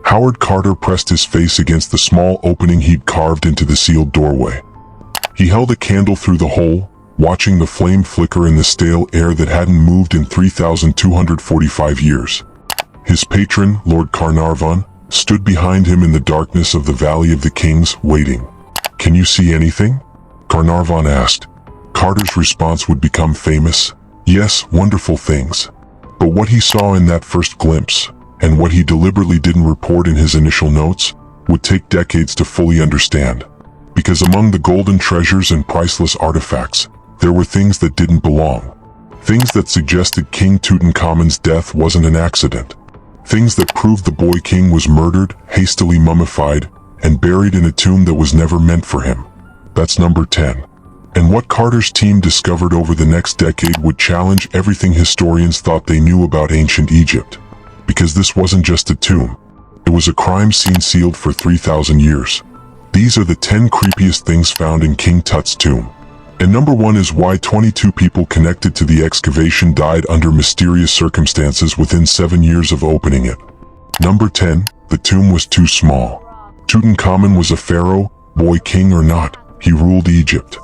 Howard Carter pressed his face against the small opening he'd carved into the sealed doorway. He held a candle through the hole, watching the flame flicker in the stale air that hadn't moved in 3,245 years. His patron, Lord Carnarvon, stood behind him in the darkness of the Valley of the Kings, waiting. "Can you see anything?" Carnarvon asked. Carter's response would become famous. Yes, wonderful things. But what he saw in that first glimpse, and what he deliberately didn't report in his initial notes, would take decades to fully understand. Because among the golden treasures and priceless artifacts, there were things that didn't belong. Things that suggested King Tutankhamun's death wasn't an accident. Things that proved the boy king was murdered, hastily mummified, and buried in a tomb that was never meant for him. That's number 10. And what Carter's team discovered over the next decade would challenge everything historians thought they knew about ancient Egypt. Because this wasn't just a tomb. It was a crime scene sealed for 3,000 years. These are the 10 creepiest things found in King Tut's tomb. And number 1 is why 22 people connected to the excavation died under mysterious circumstances within 7 years of opening it. Number 10, the tomb was too small. Tutankhamun was a pharaoh, boy king or not, he ruled Egypt.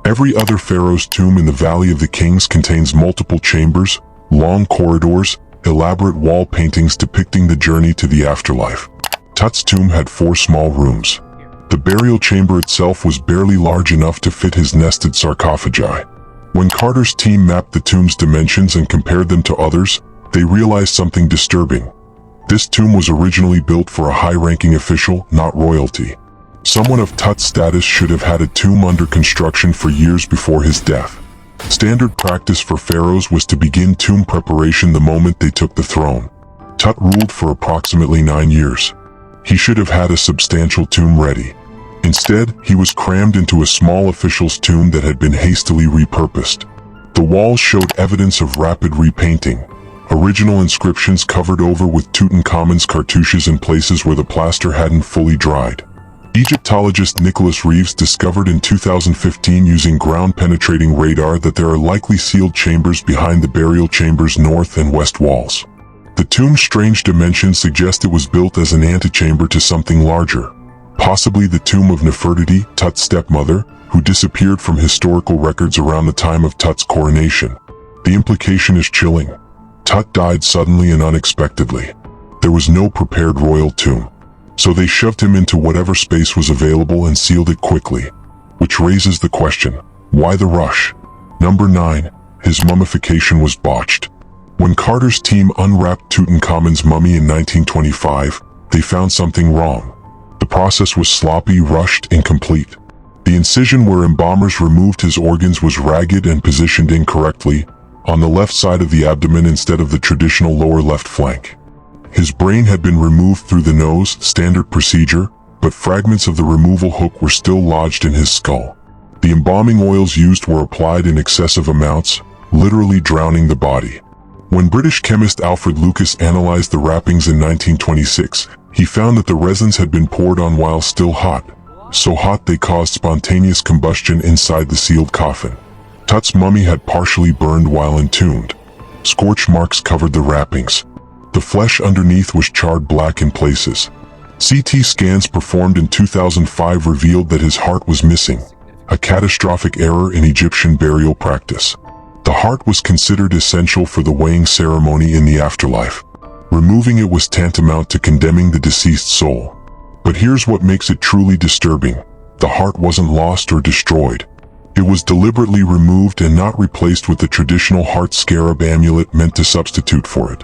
Every other pharaoh's tomb in the Valley of the Kings contains multiple chambers, long corridors, elaborate wall paintings depicting the journey to the afterlife. Tut's tomb had 4 small rooms. The burial chamber itself was barely large enough to fit his nested sarcophagi. When Carter's team mapped the tomb's dimensions and compared them to others, they realized something disturbing. This tomb was originally built for a high-ranking official, not royalty. Someone of Tut's status should have had a tomb under construction for years before his death. Standard practice for pharaohs was to begin tomb preparation the moment they took the throne. Tut ruled for approximately 9 years. He should have had a substantial tomb ready. Instead, he was crammed into a small official's tomb that had been hastily repurposed. The walls showed evidence of rapid repainting. Original inscriptions covered over with Tutankhamun's cartouches in places where the plaster hadn't fully dried. Egyptologist Nicholas Reeves discovered in 2015 using ground-penetrating radar that there are likely sealed chambers behind the burial chamber's north and west walls. The tomb's strange dimensions suggest it was built as an antechamber to something larger. Possibly the tomb of Nefertiti, Tut's stepmother, who disappeared from historical records around the time of Tut's coronation. The implication is chilling. Tut died suddenly and unexpectedly. There was no prepared royal tomb. So they shoved him into whatever space was available and sealed it quickly. Which raises the question, why the rush? Number 9, his mummification was botched. When Carter's team unwrapped Tutankhamun's mummy in 1925, they found something wrong. The process was sloppy, rushed, incomplete. The incision where embalmers removed his organs was ragged and positioned incorrectly, on the left side of the abdomen instead of the traditional lower left flank. His brain had been removed through the nose, standard procedure, but fragments of the removal hook were still lodged in his skull. The embalming oils used were applied in excessive amounts, literally drowning the body. When British chemist Alfred Lucas analyzed the wrappings in 1926, he found that the resins had been poured on while still hot, so hot they caused spontaneous combustion inside the sealed coffin. Tut's mummy had partially burned while entombed. Scorch marks covered the wrappings. The flesh underneath was charred black in places. CT scans performed in 2005 revealed that his heart was missing, a catastrophic error in Egyptian burial practice. The heart was considered essential for the weighing ceremony in the afterlife. Removing it was tantamount to condemning the deceased soul. But here's what makes it truly disturbing. The heart wasn't lost or destroyed. It was deliberately removed and not replaced with the traditional heart scarab amulet meant to substitute for it.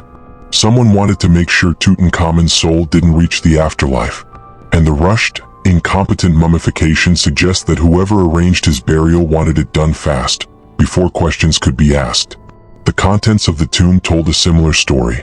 Someone wanted to make sure Tutankhamun's soul didn't reach the afterlife. And the rushed, incompetent mummification suggests that whoever arranged his burial wanted it done fast, before questions could be asked. The contents of the tomb told a similar story.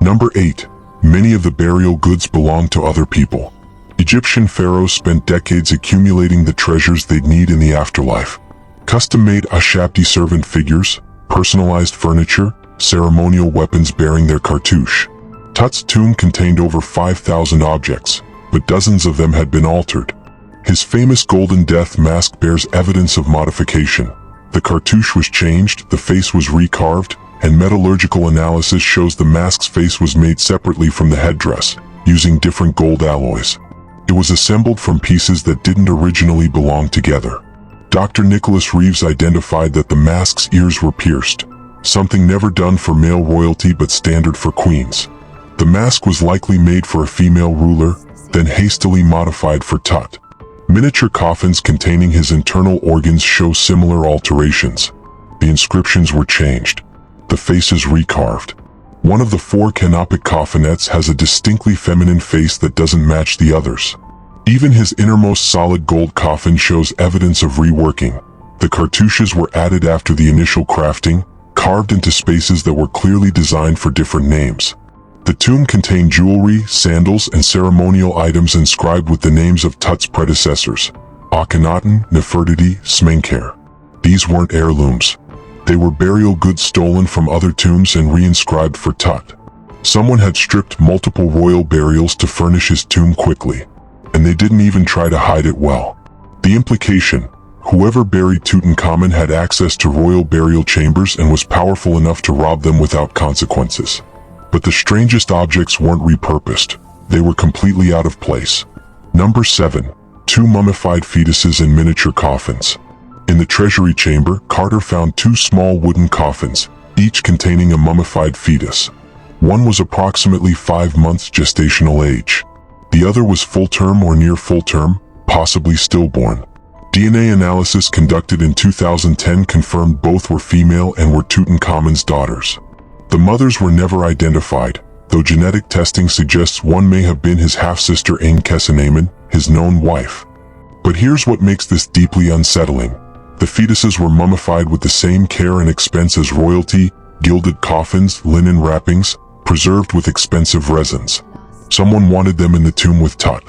Number 8. Many of the burial goods belonged to other people. Egyptian pharaohs spent decades accumulating the treasures they'd need in the afterlife. Custom-made Ashabti servant figures, personalized furniture, ceremonial weapons bearing their cartouche. Tut's tomb contained over 5,000 objects, but dozens of them had been altered. His famous golden death mask bears evidence of modification. The cartouche was changed, the face was recarved, and metallurgical analysis shows the mask's face was made separately from the headdress, using different gold alloys. It was assembled from pieces that didn't originally belong together. Dr. Nicholas Reeves identified that the mask's ears were pierced, something never done for male royalty but standard for queens. The mask was likely made for a female ruler, then hastily modified for Tut. Miniature coffins containing his internal organs show similar alterations. The inscriptions were changed. The faces recarved. One of the 4 canopic coffinettes has a distinctly feminine face that doesn't match the others. Even his innermost solid gold coffin shows evidence of reworking. The cartouches were added after the initial crafting, carved into spaces that were clearly designed for different names. The tomb contained jewelry, sandals, and ceremonial items inscribed with the names of Tut's predecessors, Akhenaten, Nefertiti, Smenkhare. These weren't heirlooms. They were burial goods stolen from other tombs and reinscribed for Tut. Someone had stripped multiple royal burials to furnish his tomb quickly, and they didn't even try to hide it well. The implication: whoever buried Tutankhamun had access to royal burial chambers and was powerful enough to rob them without consequences. But the strangest objects weren't repurposed. They were completely out of place. Number 7. 2 mummified fetuses in miniature coffins. In the treasury chamber, Carter found 2 small wooden coffins, each containing a mummified fetus. One was approximately 5 months gestational age. The other was full-term or near full-term, possibly stillborn. DNA analysis conducted in 2010 confirmed both were female and were Tutankhamun's daughters. The mothers were never identified, though genetic testing suggests one may have been his half-sister Ankhesenamun, his known wife. But here's what makes this deeply unsettling. The fetuses were mummified with the same care and expense as royalty, gilded coffins, linen wrappings, preserved with expensive resins. Someone wanted them in the tomb with Tut.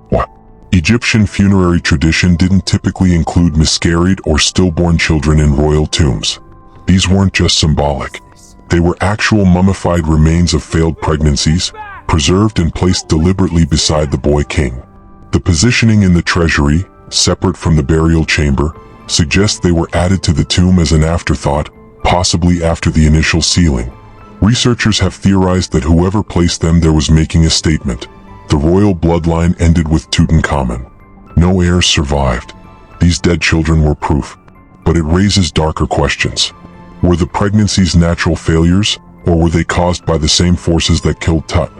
What? Egyptian funerary tradition didn't typically include miscarried or stillborn children in royal tombs. These weren't just symbolic. They were actual mummified remains of failed pregnancies, preserved and placed deliberately beside the boy king. The positioning in the treasury, separate from the burial chamber, suggests they were added to the tomb as an afterthought, possibly after the initial sealing. Researchers have theorized that whoever placed them there was making a statement. The royal bloodline ended with Tutankhamun. No heirs survived. These dead children were proof. But it raises darker questions. Were the pregnancies natural failures, or were they caused by the same forces that killed Tut?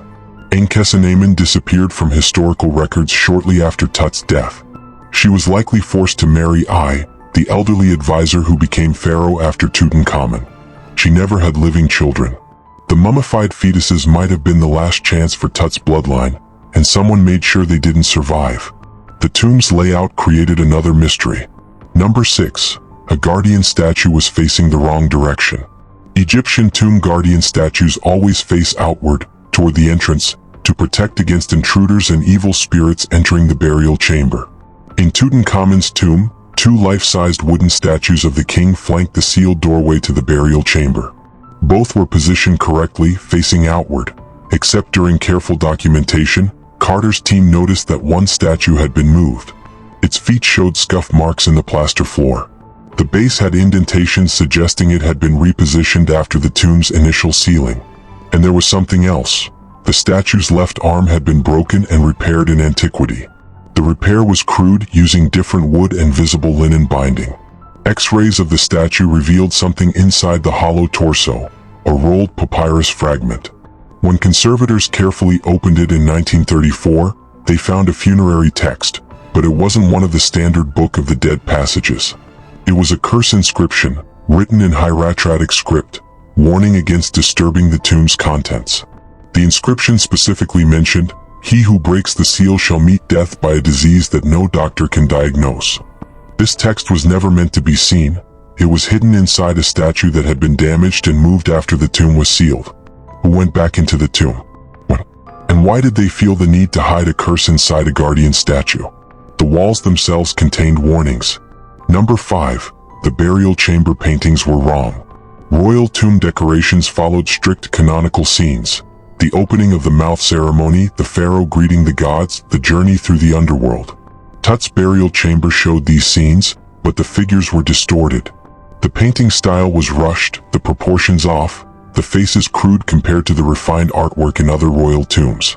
Ankhesenamun disappeared from historical records shortly after Tut's death. She was likely forced to marry Ai, the elderly advisor who became pharaoh after Tutankhamun. She never had living children. The mummified fetuses might have been the last chance for Tut's bloodline, and someone made sure they didn't survive. The tomb's layout created another mystery. Number 6. A guardian statue was facing the wrong direction. Egyptian tomb guardian statues always face outward, toward the entrance, to protect against intruders and evil spirits entering the burial chamber. In Tutankhamun's tomb, 2 life-sized wooden statues of the king flanked the sealed doorway to the burial chamber. Both were positioned correctly, facing outward, except during careful documentation, Carter's team noticed that one statue had been moved. Its feet showed scuff marks in the plaster floor. The base had indentations suggesting it had been repositioned after the tomb's initial sealing. And there was something else. The statue's left arm had been broken and repaired in antiquity. The repair was crude, using different wood and visible linen binding. X-rays of the statue revealed something inside the hollow torso, a rolled papyrus fragment. When conservators carefully opened it in 1934, they found a funerary text, but it wasn't one of the standard Book of the Dead passages. It was a curse inscription, written in hieratic script, warning against disturbing the tomb's contents. The inscription specifically mentioned, "He who breaks the seal shall meet death by a disease that no doctor can diagnose." This text was never meant to be seen. It was hidden inside a statue that had been damaged and moved after the tomb was sealed. Who went back into the tomb? When? And why did they feel the need to hide a curse inside a guardian statue? The walls themselves contained warnings. Number 5. The burial chamber paintings were wrong. Royal tomb decorations followed strict canonical scenes. The opening of the mouth ceremony, the pharaoh greeting the gods, the journey through the underworld. Tut's burial chamber showed these scenes, but the figures were distorted. The painting style was rushed, the proportions off, the faces crude compared to the refined artwork in other royal tombs.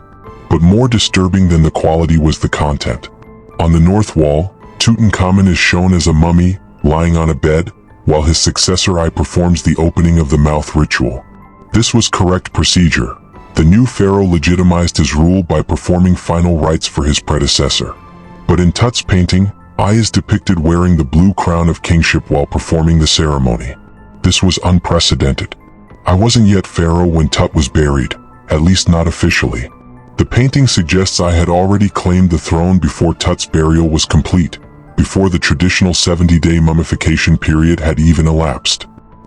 But more disturbing than the quality was the content. On the north wall, Tutankhamun is shown as a mummy, lying on a bed, while his successor performs the opening of the mouth ritual. This was correct procedure. The new pharaoh legitimized his rule by performing final rites for his predecessor. But in Tut's painting, is depicted wearing the blue crown of kingship while performing the ceremony. This was unprecedented. I wasn't yet pharaoh when Tut was buried, at least not officially. The painting suggests I had already claimed the throne before Tut's burial was complete, before the traditional 70-day mummification period had even elapsed.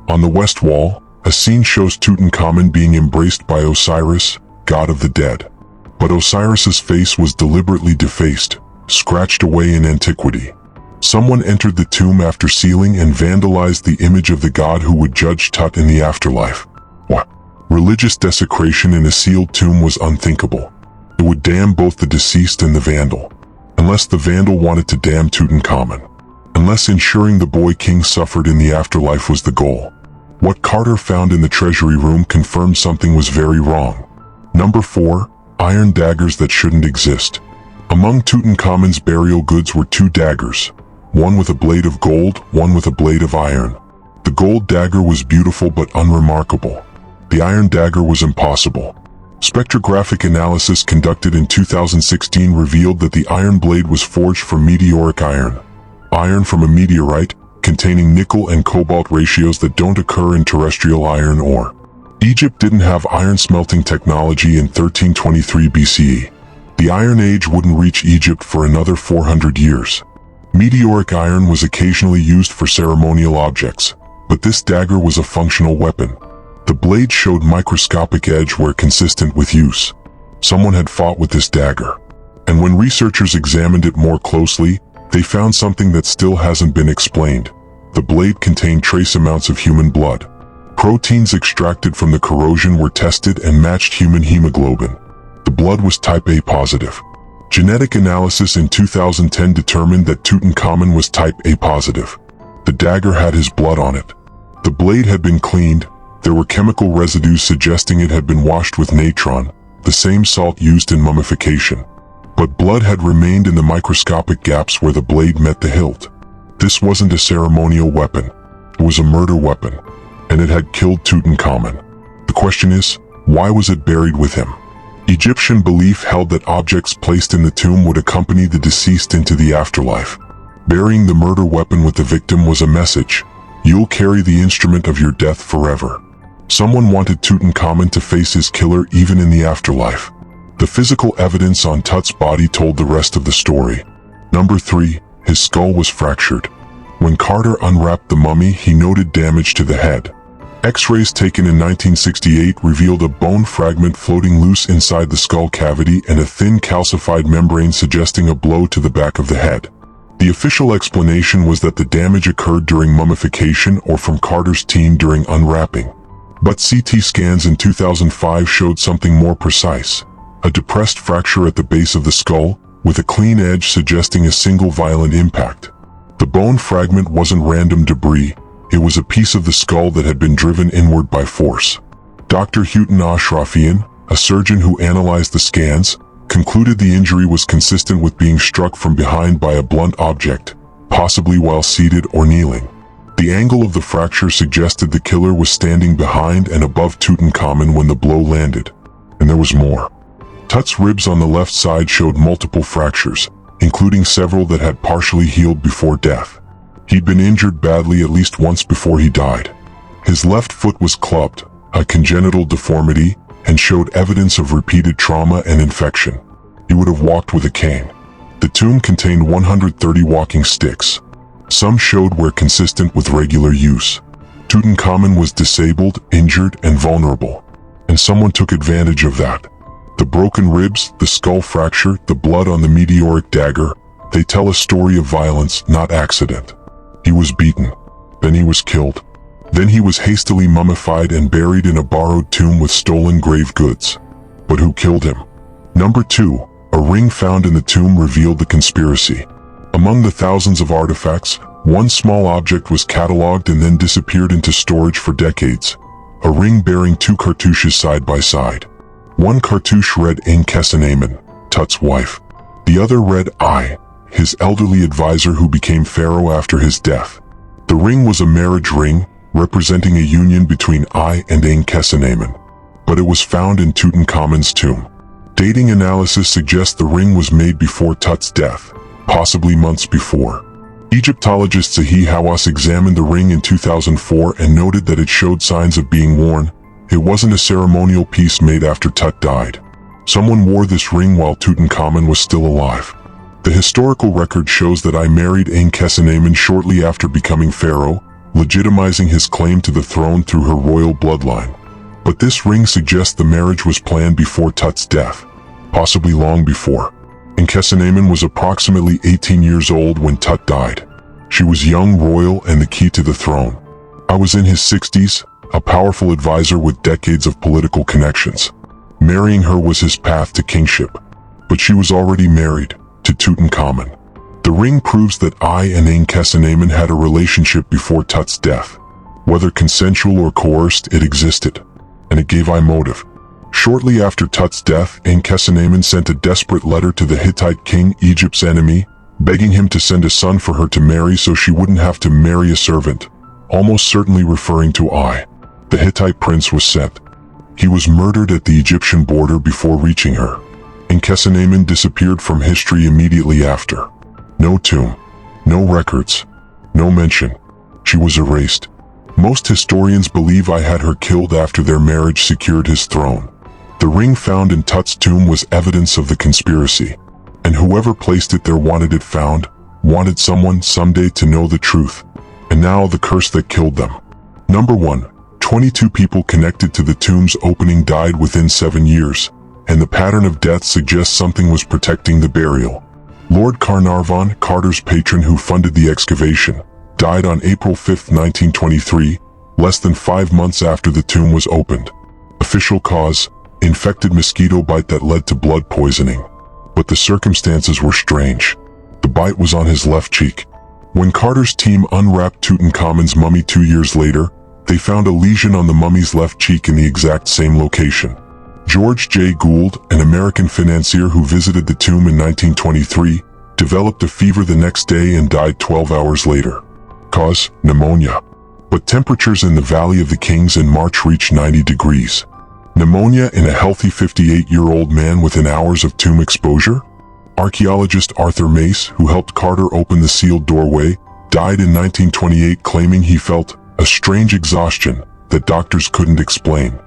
On the west wall, a scene shows Tutankhamun being embraced by Osiris, god of the dead. But Osiris's face was deliberately defaced, scratched away in antiquity. Someone entered the tomb after sealing and vandalized the image of the god who would judge Tut in the afterlife. What? Religious desecration in a sealed tomb was unthinkable. It would damn both the deceased and the vandal. Unless the vandal wanted to damn Tutankhamun. Unless ensuring the boy king suffered in the afterlife was the goal. What Carter found in the treasury room confirmed something was very wrong. Number 4. Iron daggers that shouldn't exist. Among Tutankhamun's burial goods were 2 daggers. One with a blade of gold, one with a blade of iron. The gold dagger was beautiful but unremarkable. The iron dagger was impossible. Spectrographic analysis conducted in 2016 revealed that the iron blade was forged from meteoric iron. Iron from a meteorite, containing nickel and cobalt ratios that don't occur in terrestrial iron ore. Egypt didn't have iron smelting technology in 1323 BCE. The Iron Age wouldn't reach Egypt for another 400 years. Meteoric iron was occasionally used for ceremonial objects, but this dagger was a functional weapon. The blade showed microscopic edge where consistent with use. Someone had fought with this dagger. And when researchers examined it more closely, they found something that still hasn't been explained. The blade contained trace amounts of human blood. Proteins extracted from the corrosion were tested and matched human hemoglobin. The blood was type A positive. Genetic analysis in 2010 determined that Tutankhamun was type A positive. The dagger had his blood on it. The blade had been cleaned. There were chemical residues suggesting it had been washed with natron, the same salt used in mummification. But blood had remained in the microscopic gaps where the blade met the hilt. This wasn't a ceremonial weapon. It was a murder weapon. And it had killed Tutankhamun. The question is, why was it buried with him? Egyptian belief held that objects placed in the tomb would accompany the deceased into the afterlife. Burying the murder weapon with the victim was a message. You'll carry the instrument of your death forever. Someone wanted Tutankhamun to face his killer even in the afterlife. The physical evidence on Tut's body told the rest of the story. Number 3. His skull was fractured. When Carter unwrapped the mummy, he noted damage to the head. X-rays taken in 1968 revealed a bone fragment floating loose inside the skull cavity and a thin calcified membrane suggesting a blow to the back of the head. The official explanation was that the damage occurred during mummification or from Carter's team during unwrapping. But CT scans in 2005 showed something more precise. A depressed fracture at the base of the skull, with a clean edge suggesting a single violent impact. The bone fragment wasn't random debris, it was a piece of the skull that had been driven inward by force. Dr. Houghton Ashrafian, a surgeon who analyzed the scans, concluded the injury was consistent with being struck from behind by a blunt object, possibly while seated or kneeling. The angle of the fracture suggested the killer was standing behind and above Tutankhamun when the blow landed. And there was more. Tut's ribs on the left side showed multiple fractures, including several that had partially healed before death. He'd been injured badly at least once before he died. His left foot was clubbed, a congenital deformity, and showed evidence of repeated trauma and infection. He would have walked with a cane. The tomb contained 130 walking sticks. Some showed were consistent with regular use. Tutankhamun was disabled, injured, and vulnerable. And someone took advantage of that. The broken ribs, the skull fracture, the blood on the meteoric dagger, they tell a story of violence, not accident. He was beaten. Then he was killed. Then he was hastily mummified and buried in a borrowed tomb with stolen grave goods. But who killed him? Number 2, a ring found in the tomb revealed the conspiracy. Among the thousands of artifacts, one small object was catalogued and then disappeared into storage for decades. A ring bearing 2 cartouches side by side. One cartouche read Tutankhamun, Tut's wife. The other read I, his elderly advisor who became pharaoh after his death. The ring was a marriage ring, representing a union between I and Tutankhamun. But it was found in Tutankhamun's tomb. Dating analysis suggests the ring was made before Tut's death, possibly months before. Egyptologist Zahi Hawass examined the ring in 2004 and noted that it showed signs of being worn. It wasn't a ceremonial piece made after Tut died. Someone wore this ring while Tutankhamun was still alive. The historical record shows that I married Tutankhamun shortly after becoming pharaoh, legitimizing his claim to the throne through her royal bloodline. But this ring suggests the marriage was planned before Tut's death, possibly long before. Tutankhamun was approximately 18 years old when Tut died. She was young, royal, and the key to the throne. I was in his 60s, a powerful advisor with decades of political connections. Marrying her was his path to kingship. But she was already married to Tutankhamun. The ring proves that I and Tutankhamun had a relationship before Tut's death. Whether consensual or coerced, it existed. And it gave I motive. Shortly after Tut's death, Tutankhamun sent a desperate letter to the Hittite king, Egypt's enemy, begging him to send a son for her to marry so she wouldn't have to marry a servant, almost certainly referring to I. The Hittite prince was sent. He was murdered at the Egyptian border before reaching her. Tutankhamun disappeared from history immediately after. No tomb, no records, no mention. She was erased. Most historians believe I had her killed after their marriage secured his throne. The ring found in Tut's tomb was evidence of the conspiracy. And whoever placed it there wanted it found, wanted someone someday to know the truth. And now the curse that killed them. Number 1. 22 people connected to the tomb's opening died within 7 years, and the pattern of death suggests something was protecting the burial. Lord Carnarvon, Carter's patron who funded the excavation, died on April 5, 1923, less than 5 months after the tomb was opened. Official cause: infected mosquito bite that led to blood poisoning. But the circumstances were strange. The bite was on his left cheek. When Carter's team unwrapped Tutankhamun's mummy 2 years later, they found a lesion on the mummy's left cheek in the exact same location. George J. Gould, an American financier who visited the tomb in 1923, developed a fever the next day and died 12 hours later. Cause: pneumonia. But temperatures in the Valley of the Kings in March reached 90 degrees. Pneumonia in a healthy 58-year-old man within hours of tomb exposure? Archaeologist Arthur Mace, who helped Carter open the sealed doorway, died in 1928 claiming he felt a strange exhaustion that doctors couldn't explain.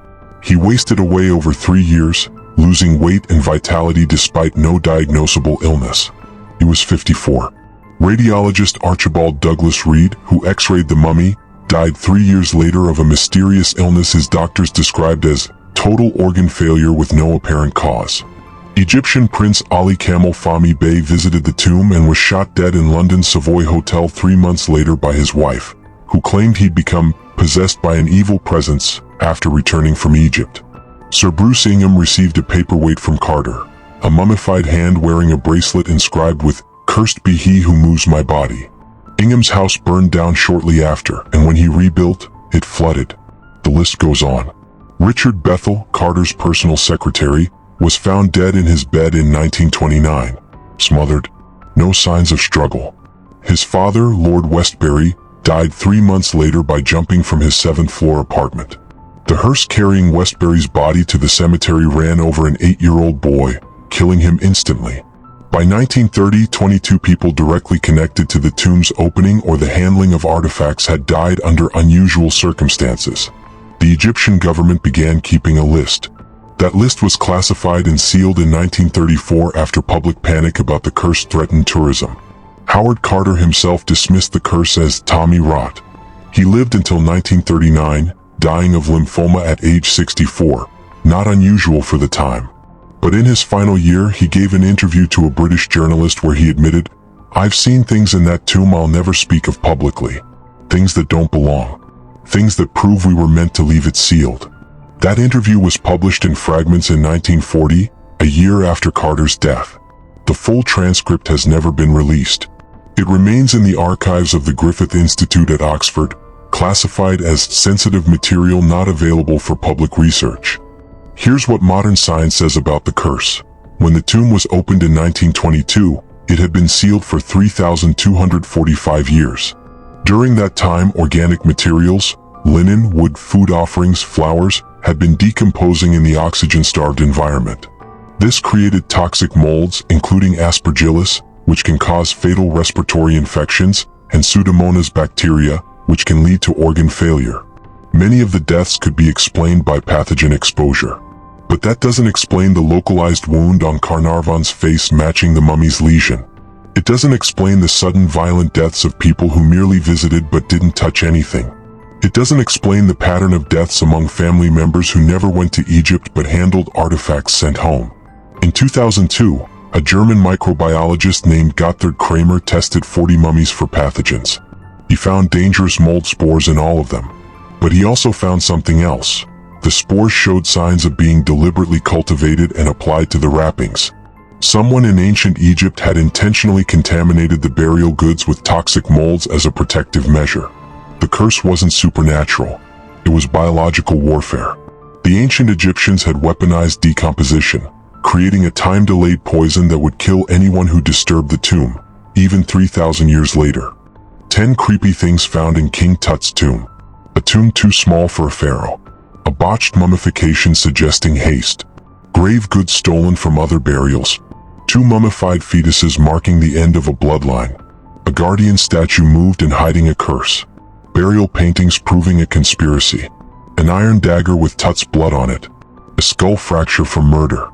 He wasted away over 3 years, losing weight and vitality despite no diagnosable illness. He was 54. Radiologist Archibald Douglas Reed, who x-rayed the mummy, died 3 years later of a mysterious illness his doctors described as total organ failure with no apparent cause. Egyptian Prince Ali Kamel Fahmy Bey visited the tomb and was shot dead in London's Savoy Hotel 3 months later by his wife, who claimed he'd become possessed by an evil presence after returning from Egypt. Sir Bruce Ingham received a paperweight from Carter, a mummified hand wearing a bracelet inscribed with "Cursed be he who moves my body." Ingham's house burned down shortly after, and when he rebuilt, it flooded. The list goes on. Richard Bethel, Carter's personal secretary, was found dead in his bed in 1929, smothered. No signs of struggle. His father, Lord Westbury, died 3 months later by jumping from his 7th-floor apartment. The hearse carrying Westbury's body to the cemetery ran over an 8-year-old boy, killing him instantly. By 1930, 22 people directly connected to the tomb's opening or the handling of artifacts had died under unusual circumstances. The Egyptian government began keeping a list. That list was classified and sealed in 1934 after public panic about the curse threatened tourism. Howard Carter himself dismissed the curse as Tommy rot. He lived until 1939, dying of lymphoma at age 64, not unusual for the time. But in his final year, he gave an interview to a British journalist where he admitted, "I've seen things in that tomb I'll never speak of publicly. Things that don't belong. Things that prove we were meant to leave it sealed." That interview was published in fragments in 1940, a year after Carter's death. The full transcript has never been released. It remains in the archives of the Griffith Institute at Oxford, classified as sensitive material not available for public research. Here's what modern science says about the curse. When the tomb was opened in 1922, it had been sealed for 3,245 years. During that time, organic materials, linen, wood, food offerings, flowers, had been decomposing in the oxygen-starved environment. This created toxic molds, including aspergillus, which can cause fatal respiratory infections, and Pseudomonas bacteria, which can lead to organ failure. Many of the deaths could be explained by pathogen exposure. But that doesn't explain the localized wound on Carnarvon's face matching the mummy's lesion. It doesn't explain the sudden violent deaths of people who merely visited but didn't touch anything. It doesn't explain the pattern of deaths among family members who never went to Egypt but handled artifacts sent home. In 2002, a German microbiologist named Gotthard Kramer tested 40 mummies for pathogens. He found dangerous mold spores in all of them. But he also found something else. The spores showed signs of being deliberately cultivated and applied to the wrappings. Someone in ancient Egypt had intentionally contaminated the burial goods with toxic molds as a protective measure. The curse wasn't supernatural. It was biological warfare. The ancient Egyptians had weaponized decomposition, creating a time-delayed poison that would kill anyone who disturbed the tomb, even 3,000 years later. 10 creepy things found in King Tut's tomb. A tomb too small for a pharaoh. A botched mummification suggesting haste. Grave goods stolen from other burials. 2 mummified fetuses marking the end of a bloodline. A guardian statue moved and hiding a curse. Burial paintings proving a conspiracy. An iron dagger with Tut's blood on it. A skull fracture from murder.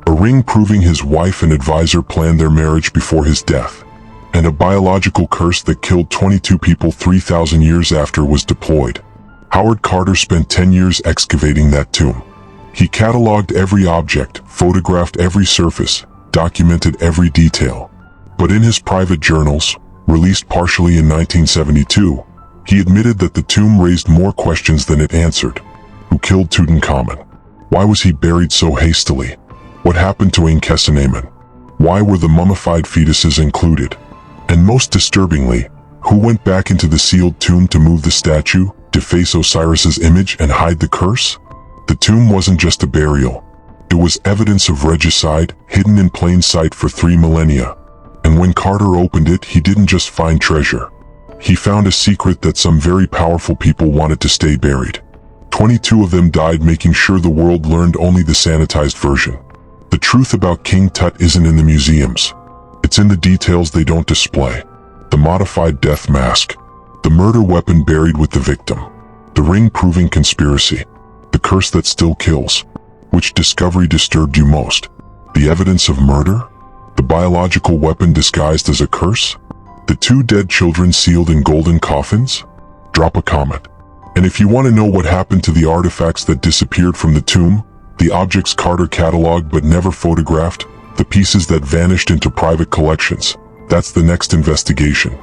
A ring proving his wife and advisor planned their marriage before his death. And a biological curse that killed 22 people 3,000 years after was deployed. Howard Carter spent 10 years excavating that tomb. He cataloged every object, photographed every surface, documented every detail. But in his private journals, released partially in 1972, he admitted that the tomb raised more questions than it answered. Who killed Tutankhamun? Why was he buried so hastily? What happened to Tutankhamun? Why were the mummified fetuses included? And most disturbingly, who went back into the sealed tomb to move the statue, deface Osiris's image, and hide the curse? The tomb wasn't just a burial. It was evidence of regicide, hidden in plain sight for 3 millennia. And when Carter opened it, he didn't just find treasure. He found a secret that some very powerful people wanted to stay buried. 22 of them died, making sure the world learned only the sanitized version. The truth about King Tut isn't in the museums. It's in the details they don't display. The modified death mask. The murder weapon buried with the victim. The ring proving conspiracy. The curse that still kills. Which discovery disturbed you most? The evidence of murder? The biological weapon disguised as a curse? The 2 dead children sealed in golden coffins? Drop a comment. And if you want to know what happened to the artifacts that disappeared from the tomb, the objects Carter cataloged but never photographed, the pieces that vanished into private collections, that's the next investigation.